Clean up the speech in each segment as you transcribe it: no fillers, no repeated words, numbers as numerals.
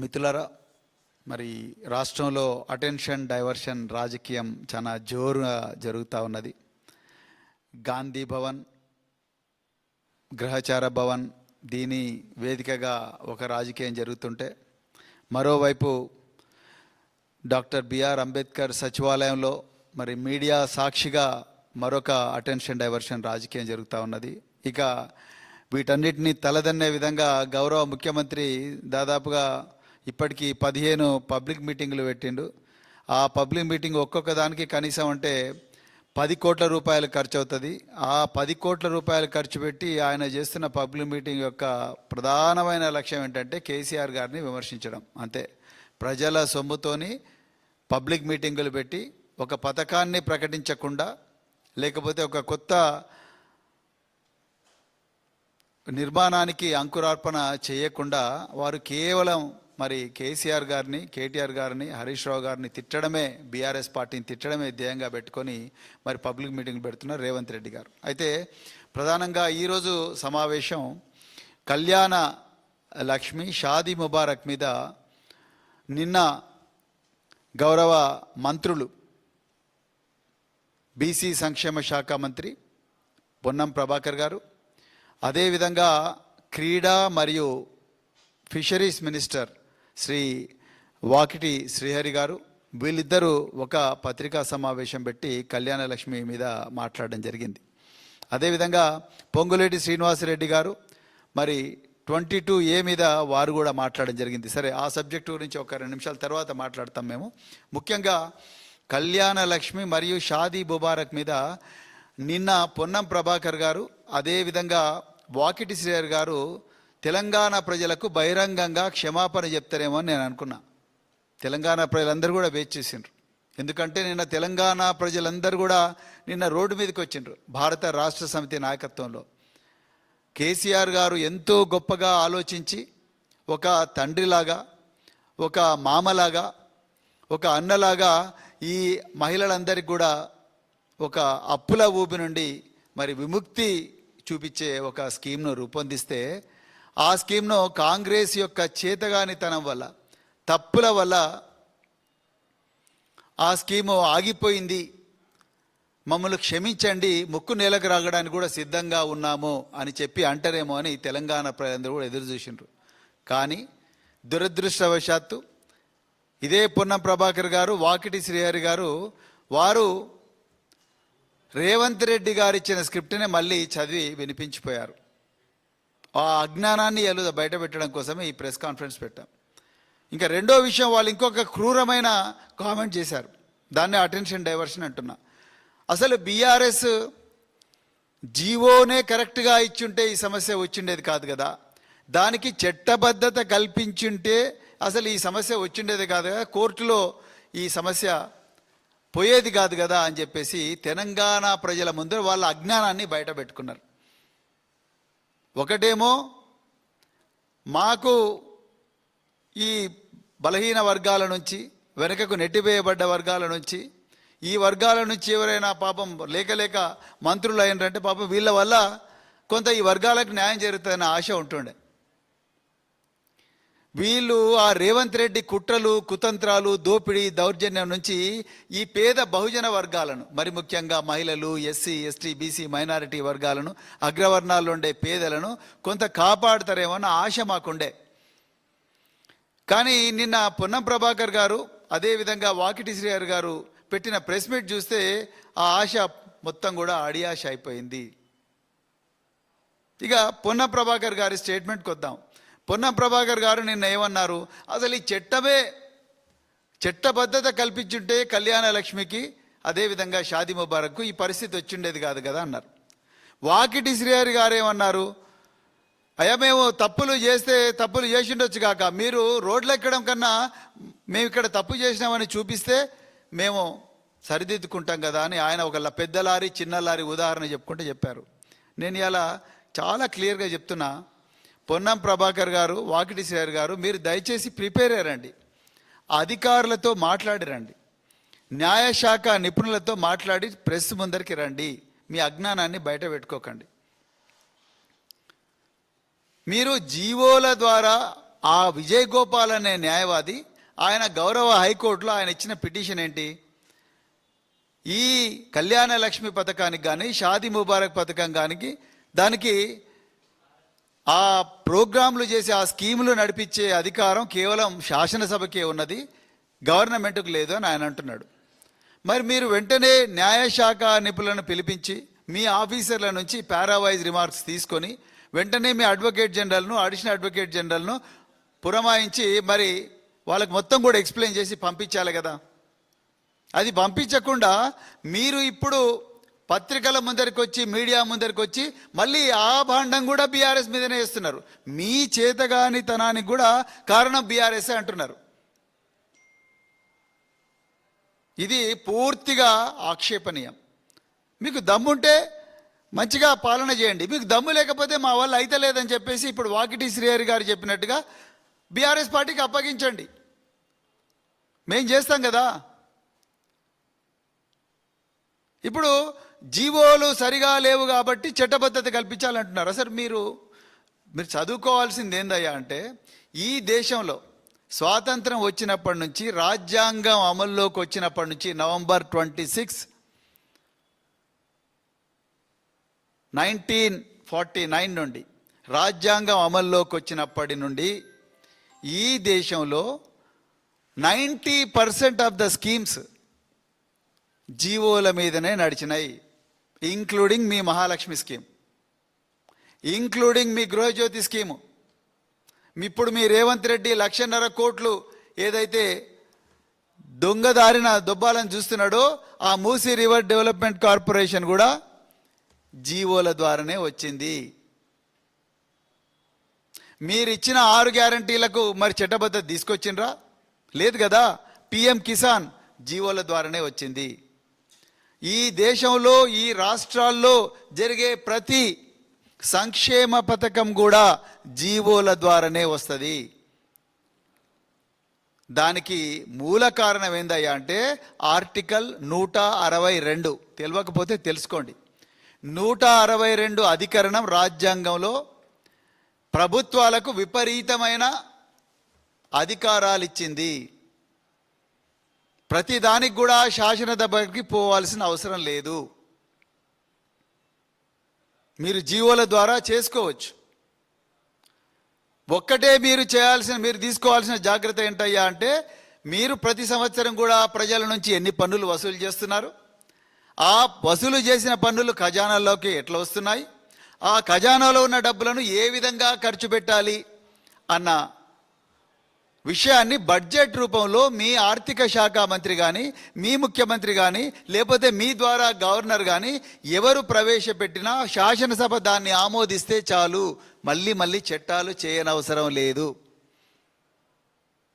మిత్రులారా, మరి రాష్ట్రంలో అటెన్షన్ డైవర్షన్ రాజకీయం చాలా జోరుగా జరుగుతూ ఉన్నది. గాంధీ భవన్, గ్రహచార భవన్ దీని వేదికగా ఒక రాజకీయం జరుగుతుంటే, మరోవైపు డాక్టర్ బిఆర్ అంబేద్కర్ సచివాలయంలో మరి మీడియా సాక్షిగా మరొక అటెన్షన్ డైవర్షన్ రాజకీయం జరుగుతూ ఉన్నది. ఇక వీటన్నిటిని తలదన్నే విధంగా గౌరవ ముఖ్యమంత్రి దాదాపుగా ఇప్పటికీ 15 పబ్లిక్ మీటింగులు పెట్టిండు. ఆ పబ్లిక్ మీటింగ్ ఒక్కొక్క దానికి కనీసం అంటే 10 కోట్ల రూపాయలు ఖర్చు అవుతుంది. ఆ 10 కోట్ల రూపాయలు ఖర్చు పెట్టి ఆయన చేస్తున్న పబ్లిక్ మీటింగ్ యొక్క ప్రధానమైన లక్ష్యం ఏంటంటే కేసీఆర్ గారిని విమర్శించడం. అంతే. ప్రజల సొమ్ముతోని పబ్లిక్ మీటింగులు పెట్టి ఒక పథకాన్ని ప్రకటించకుండా, లేకపోతే ఒక కొత్త నిర్మాణానికి అంకురార్పణ చేయకుండా వారు కేవలం మరి కేసీఆర్ గారిని, కేటీఆర్ గారిని, హరీష్ రావు గారిని తిట్టడమే, బీఆర్ఎస్ పార్టీని తిట్టడమే ధ్యేయంగా పెట్టుకొని మరి పబ్లిక్ మీటింగ్ పెడుతున్నారు రేవంత్ రెడ్డి గారు. అయితే ప్రధానంగా ఈరోజు సమావేశం కళ్యాణ లక్ష్మి షాదీ ముబారక్ మీద నిన్న గౌరవ మంత్రులు, బీసీ సంక్షేమ శాఖ మంత్రి పొన్నం ప్రభాకర్ గారు, అదేవిధంగా క్రీడా మరియు ఫిషరీస్ మినిస్టర్ శ్రీ వాకిటి శ్రీహరి గారు, వీళ్ళిద్దరూ ఒక పత్రికా సమావేశం పెట్టి కళ్యాణ లక్ష్మి మీద మాట్లాడడం జరిగింది. అదేవిధంగా పొంగులేటి శ్రీనివాసరెడ్డి గారు మరి 22A మీద వారు కూడా మాట్లాడడం జరిగింది. సరే, ఆ సబ్జెక్టు గురించి ఒక 2 నిమిషాల తర్వాత మాట్లాడతాం మేము. ముఖ్యంగా కళ్యాణ లక్ష్మి మరియు షాదీ ముబారక్ మీద నిన్న పొన్నం ప్రభాకర్ గారు, అదేవిధంగా వాకిటి శ్రీహరి గారు తెలంగాణ ప్రజలకు బహిరంగంగా క్షమాపణ చెప్తారేమో అని నేను అనుకున్నా. తెలంగాణ ప్రజలందరూ కూడా వేచి చేసిండ్రు. ఎందుకంటే నిన్న తెలంగాణ ప్రజలందరూ కూడా నిన్న రోడ్డు మీదకి వచ్చిండ్రు. భారత రాష్ట్ర సమితి నాయకత్వంలో కేసీఆర్ గారు ఎంతో గొప్పగా ఆలోచించి ఒక తండ్రిలాగా, ఒక మామలాగా, ఒక అన్నలాగా ఈ మహిళలందరికీ కూడా ఒక అప్పుల ఊబి నుండి మరి విముక్తి చూపించే ఒక స్కీమ్ను రూపొందిస్తే, ఆ స్కీమ్ను కాంగ్రెస్ యొక్క చేతగానితనం వల్ల, తప్పుల వల్ల ఆ స్కీము ఆగిపోయింది, మమ్మల్ని క్షమించండి, ముక్కు నేలకు రాగడానికి కూడా సిద్ధంగా ఉన్నాము అని చెప్పి అంటారేమో అని తెలంగాణ ప్రజలందరూ కూడా ఎదురు చూసిండ్రు. కానీ దురదృష్టవశాత్తు ఇదే పొన్నం ప్రభాకర్ గారు, వాకిటి శ్రీహరి గారు వారు రేవంత్ రెడ్డి గారు ఇచ్చిన స్క్రిప్ట్నే మళ్ళీ చదివి వినిపించిపోయారు. ఆ అజ్ఞానాన్ని బయట పెట్టడం కోసమే ఈ ప్రెస్ కాన్ఫరెన్స్ పెట్టాం. ఇంకా రెండో విషయం, వాళ్ళు ఇంకొక క్రూరమైన కామెంట్ చేశారు. దాన్ని అటెన్షన్ డైవర్షన్ అంటున్నా. అసలు బీఆర్ఎస్ జీవోనే కరెక్ట్గా ఇచ్చుంటే ఈ సమస్య వచ్చిండేది కాదు కదా, దానికి చట్టబద్ధత కల్పించుంటే అసలు ఈ సమస్య వచ్చిండేది కాదు కదా, కోర్టులో ఈ సమస్య పోయేది కాదు కదా అని చెప్పేసి తెలంగాణ ప్రజల ముందు వాళ్ళ అజ్ఞానాన్ని బయట పెట్టుకున్నారు. ఒకటేమో మాకు ఈ బలహీన వర్గాల నుంచి, వెనుకకు నెట్టివేయబడ్డ వర్గాల నుంచి, ఈ వర్గాల నుంచి ఎవరైనా పాపం లేక మంత్రులు అయినారంటే పాపం వీళ్ళ వల్ల కొంత ఈ వర్గాలకు న్యాయం జరుగుతుందన్న ఆశ ఉంటుండే. వీళ్ళు ఆ రేవంత్ రెడ్డి కుట్రలు, కుతంత్రాలు, దోపిడీ, దౌర్జన్యం నుంచి ఈ పేద బహుజన వర్గాలను, మరి ముఖ్యంగా మహిళలు, ఎస్సీ, ఎస్టీ, బీసీ, మైనారిటీ వర్గాలను, అగ్రవర్ణాల్లో ఉండే పేదలను కొంత కాపాడుతారేమో అన్న ఆశ మాకుండే. కానీ నిన్న పొన్నం ప్రభాకర్ గారు, అదేవిధంగా వాకిటి శ్రీహరి గారు పెట్టిన ప్రెస్ మీట్ చూస్తే ఆ ఆశ మొత్తం కూడా అడియాశ అయిపోయింది. ఇక పొన్నం ప్రభాకర్ గారి స్టేట్మెంట్కి వద్దాం. పొన్నం ప్రభాకర్ గారు నిన్న ఏమన్నారు, అసలు ఈ చట్టబద్ధత కల్పించుంటే కళ్యాణ లక్ష్మికి, అదేవిధంగా షాదీ ముబారక్కు ఈ పరిస్థితి వచ్చిండేది కాదు కదా అన్నారు. వాకిటి శ్రీహరి గారు ఏమన్నారు, అయ్యా మేము తప్పులు చేసిండొచ్చు కాక, మీరు రోడ్లు ఎక్కడం కన్నా మేము ఇక్కడ తప్పు చేసినామని చూపిస్తే మేము సరిదిద్దుకుంటాం కదా అని ఆయన ఒక పెద్ద లారీ, చిన్న లారీ ఉదాహరణ చెప్పుకుంటే చెప్పారు. నేను ఇలా చాలా క్లియర్గా చెప్తున్నా, పొన్నం ప్రభాకర్ గారు, వాకిటి శ్రీహరి గారు, మీరు దయచేసి ప్రిపేర్ అయ్యారండి, అధికారులతో మాట్లాడిరండి, న్యాయశాఖ నిపుణులతో మాట్లాడి ప్రెస్ ముందరికి రండి, మీ అజ్ఞానాన్ని బయట పెట్టుకోకండి. మీరు జీవోల ద్వారా ఆ విజయ్ గోపాల్ అనే న్యాయవాది ఆయన గౌరవ హైకోర్టులో ఆయన ఇచ్చిన పిటిషన్ ఏంటి? ఈ కళ్యాణ లక్ష్మి పథకానికి కానీ షాదీ ముబారక్ పథకం కానీ దానికి ఆ ప్రోగ్రాంలు చేసి ఆ స్కీములు నడిపించే అధికారం కేవలం శాసనసభకే ఉన్నది, గవర్నమెంట్కు లేదు అని ఆయన అంటున్నాడు. మరి మీరు వెంటనే న్యాయశాఖ నిపుణులను పిలిపించి మీ ఆఫీసర్ల నుంచి పారావైజ్ రిమార్క్స్ తీసుకొని వెంటనే మీ అడ్వకేట్ జనరల్ను, అడిషనల్ అడ్వకేట్ జనరల్ను పురమాయించి మరి వాళ్ళకి మొత్తం కూడా ఎక్స్ప్లెయిన్ చేసి పంపించాలి కదా. అది పంపించకుండా మీరు ఇప్పుడు పత్రికల ముందరికి వచ్చి, మీడియా ముందరికి వచ్చి మళ్ళీ ఆ భాండం కూడా బీఆర్ఎస్ మీదనే వేస్తున్నారు. మీ చేతగానితనానికి కూడా కారణం బీఆర్ఎస్ అంటున్నారు. ఇది పూర్తిగా ఆక్షేపణీయం. మీకు దమ్ముంటే మంచిగా పాలన చేయండి, మీకు దమ్ము లేకపోతే మా వల్ల అయితే లేదని చెప్పేసి ఇప్పుడు వాకిటి శ్రీహరి గారు చెప్పినట్టుగా బీఆర్ఎస్ పార్టీకి అప్పగించండి, మేం చేస్తాం కదా. ఇప్పుడు జీవోలు సరిగా లేవు కాబట్టి చట్టబద్ధత కల్పించాలంటున్నారు. అసలు మీరు చదువుకోవాల్సింది ఏందయ్యా అంటే, ఈ దేశంలో స్వాతంత్రం వచ్చినప్పటి నుంచి, రాజ్యాంగం అమల్లోకి వచ్చినప్పటి నుంచి, నవంబర్ 26, 1949 నుండి రాజ్యాంగం అమల్లోకి వచ్చినప్పటి నుండి ఈ దేశంలో 90% ఆఫ్ ద స్కీమ్స్ జీవోల మీదనే నడిచినాయి, ఇంక్లూడింగ్ మీ మహాలక్ష్మి స్కీమ్, ఇంక్లూడింగ్ మీ గృహజ్యోతి స్కీము. ఇప్పుడు మీ రేవంత్ రెడ్డి 1,50,000 కోట్లు ఏదైతే దొంగదారిన దొబ్బాలని చూస్తున్నాడో ఆ మూసీ రివర్ డెవలప్మెంట్ కార్పొరేషన్ కూడా జీవోల ద్వారానే వచ్చింది. మీరు ఇచ్చిన 6 గ్యారంటీలకు మరి చట్టబద్ధత తీసుకొచ్చిండ్రా? లేదు కదా. పిఎం కిసాన్ జీవోల ద్వారానే వచ్చింది. ఈ దేశంలో, ఈ రాష్ట్రాల్లో జరిగే ప్రతి సంక్షేమ పథకం కూడా జీవోల ద్వారానే వస్తుంది. దానికి మూల కారణం ఏందయ్యా అంటే ఆర్టికల్ 162. తెలియకపోతే తెలుసుకోండి. 162 అధికరణం రాజ్యాంగంలో ప్రభుత్వాలకు విపరీతమైన అధికారాలు ఇచ్చింది. ప్రతి దానికి కూడా శాసనసభకి పోవాల్సిన అవసరం లేదు, మీరు జీవోల ద్వారా చేసుకోవచ్చు. ఒక్కటే మీరు తీసుకోవాల్సిన జాగ్రత్త ఏంటయ్యా అంటే, మీరు ప్రతి సంవత్సరం కూడా ప్రజల నుంచి ఎన్ని పన్నులు వసూలు చేస్తున్నారు, ఆ వసూలు చేసిన పన్నులు ఖజానాల్లోకి ఎట్లా వస్తున్నాయి, ఆ ఖజానాలో ఉన్న డబ్బులను ఏ విధంగా ఖర్చు పెట్టాలి అన్న విషయాన్ని బడ్జెట్ రూపంలో మీ ఆర్థిక శాఖ మంత్రి కానీ, మీ ముఖ్యమంత్రి కానీ, లేకపోతే మీ ద్వారా గవర్నర్ కానీ ఎవరు ప్రవేశపెట్టినా శాసనసభ దాన్ని ఆమోదిస్తే చాలు, మళ్ళీ చట్టాలు చేయనవసరం లేదు.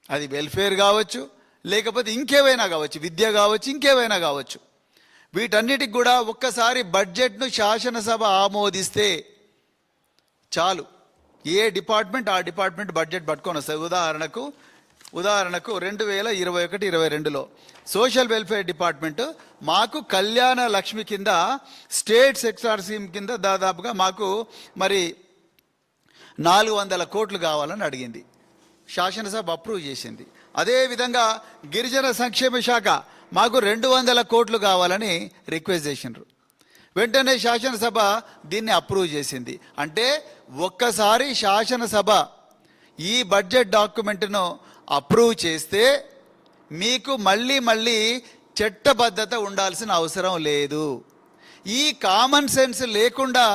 అది వెల్ఫేర్ కావచ్చు, లేకపోతే ఇంకేవైనా కావచ్చు, విద్య కావచ్చు, ఇంకేవైనా కావచ్చు. వీటన్నిటికి కూడా ఒక్కసారి బడ్జెట్ను శాసనసభ ఆమోదిస్తే చాలు, ఏ డిపార్ట్మెంట్ ఆ డిపార్ట్మెంట్ బడ్జెట్ పట్టుకొని వస్తుంది. ఉదాహరణకు 2021-22లో సోషల్ వెల్ఫేర్ డిపార్ట్మెంట్ మాకు కళ్యాణ లక్ష్మి కింద స్టేట్ సెక్టార్ స్కీమ్ కింద దాదాపుగా మాకు మరి 400 కోట్లు కావాలని అడిగింది, శాసనసభ అప్రూవ్ చేసింది. అదేవిధంగా గిరిజన సంక్షేమ శాఖ మాకు 200 కోట్లు కావాలని రిక్వెస్ట్ చేసినారు. వెంటనే శాసనసభ దీన్ని అప్రూవ్ చేసింది. అంటే ఒక్కసారి శాసనసభ ఈ బడ్జెట్ డాక్యుమెంట్ను అప్రూవ్ చేస్తే మీకు మళ్ళీ చట్టబద్ధత ఉండాల్సిన అవసరం లేదు. ఈ కామన్ సెన్స్ లేకుండా